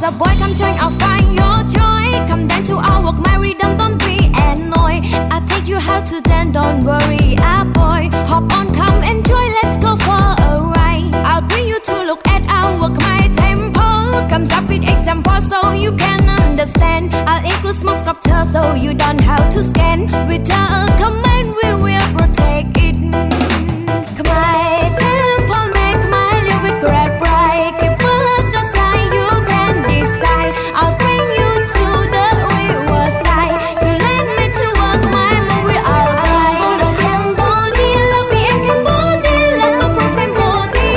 a boy, come join, I'll find your joy. Come down to our work, my rhythm, don't be annoyed. I'll take you how to dance, don't worry, ah boy. Hop on, come enjoy, let's go for a ride. I'll bring you to look at our work, my tempo. Comes up with example so you can understand. I'll include small sculpture so you don't have to scan. With a command, we will protect it. Come on, temple, make my live with great pride. Keep work aside, you can decide. I'll bring you to the riverside to let me to work my movie all right. Cambodia, love me and Cambodia, let me prove Cambodia.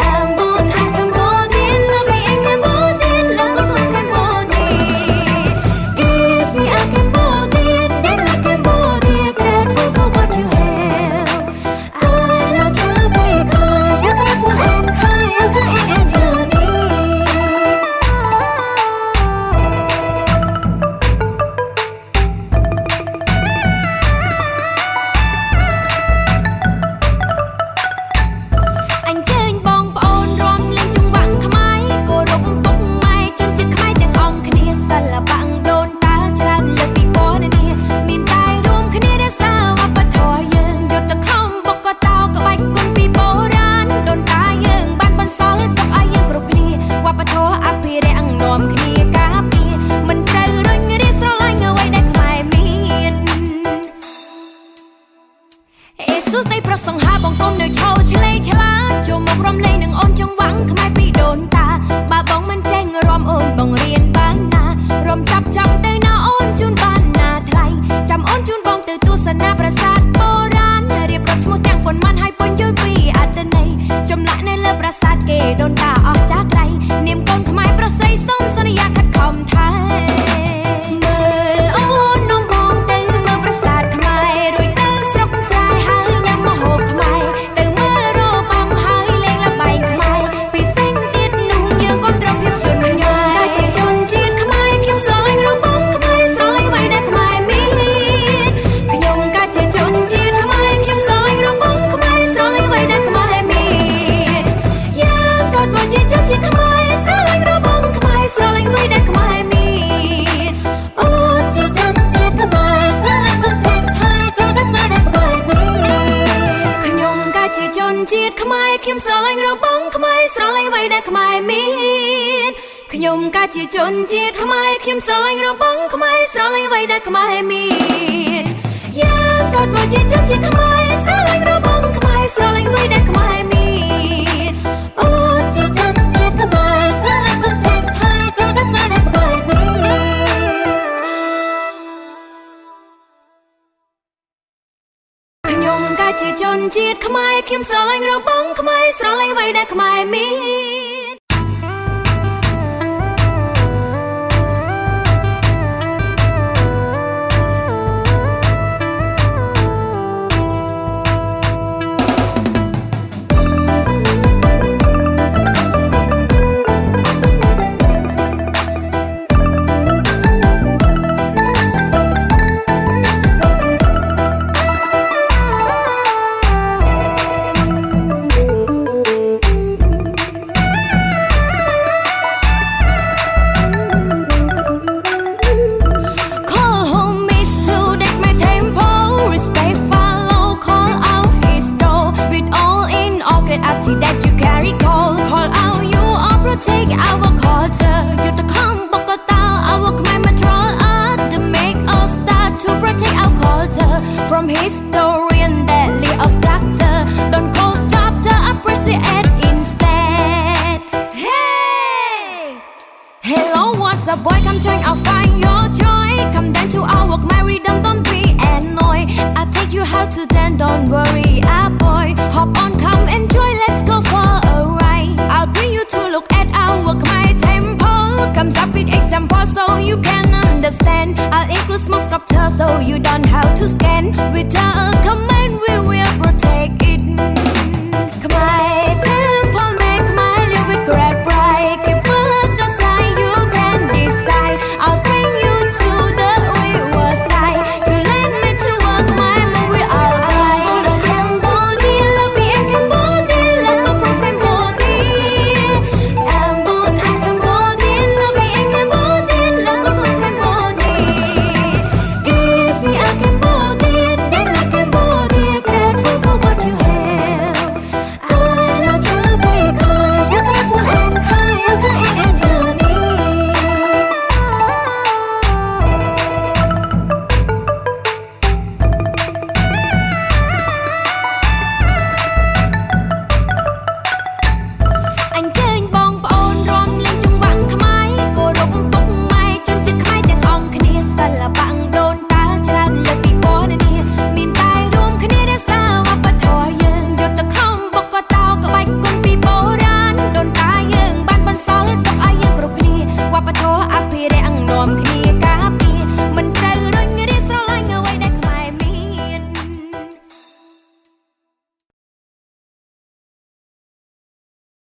Cambodia, love me and Cambodia, let me prove Cambodia. If we are Cambodian, then like Cambodia, grateful for what you have. I love you because you're grateful and kind, you can eat and journey. Anh chơi bong bồn rong lên chung vắng khăm ai cô rụng bốc mai chân chít khai tiếng ong khnéสลับบังโดนตาจรันเลือกปีโป้นั่นนี่มีนตายรวมขnéได้สาวว่าปะทอยืนหยุดตะคำบอกก็เต้าก็ใบกุนปีโบราณโดนตายยืนบ้านบนซอยกับอายังกรุบขnéว่าปะทออภิเรอังนอมขnéกาปีมันเจอรุ่งรีสลายเงาไว้ได้ขมายมีนเอซุสในประสงค์หาบองกลมในโชว์เฉลยฉลาดโจมกรมเลยหนึ่งอ่อนจังหวังขมายปีโดนตาบาบองมันแจ้งรอมโอนบองเรียนบ้านนารอมจับจำเตยนาอ่อนจุนบ้านนาไทยจำอ่อนจุนบองเตยตุสนาประสาทโบราณเรียบรถชมูแตงปนมันให้ปนยุดปีอัตเนยจำละในเลือประสาทเกโดนตาออกจากไกลเนียมกลขมายประเสยส่งสัญญาขัดคอมไทยเมื่ออ่อนน้องมองเตยเมื่อประสาทขมายรวยเตยสรกสายหายยังมาโหกขมายเตยเมื่อโรบอมหายเลงละใบขมายปีเส้นติดนุ่งยืนก้มตรงเพียบจนขยายกายจีจนจีดขมายเขียวสายเราบ้องขมายสายไว้ได้ขมายมีดขยมกายจีจนจีดขมายเขียวสายเราบ้องขมายสายไว้ได้ขมายมีดยามกอดว่าจีจนจีดขมายสายเราบ้องขมายสายไว้ได้ขมายมีดโอ้จีจนจีดขมายสายมันแทงไทยก็ได้มาได้ขมายมีดขยมกายจีจนจีดขมายเขียวสายเราบ้องขมายสายไว้ได้ขมายมีดขยมกาจีจนจีดขมายเขียมสายเราบ้องขมายสายไว้ได้ขมายมีดยามกอดว่าจีจนจีดขมายสายเราบ้องขมายสายไว้ได้ขมายมีดโอ้จีจนจีดขมายสายมันแทงไทยก็ได้มาได้ขมายมีดขยมกาจีจนจีดขมายเขียมสายเราบ้องขมายสายไว้ได้ขมายมีดFrom historian that lead us doctor don't call stop to appreciate instead. Hey, hello, what's up, boy? Come join, I'll find your joy. Come down to our work, my rhythm, don't be annoyed. I'll take you how to dance, don't worry, ah boy. Hop on, come enjoy, let's go for a ride. I'll bring you to look at our work, my tempo. Comes up with example so you can understand. I'll include small sculpture so you don't have to scan. With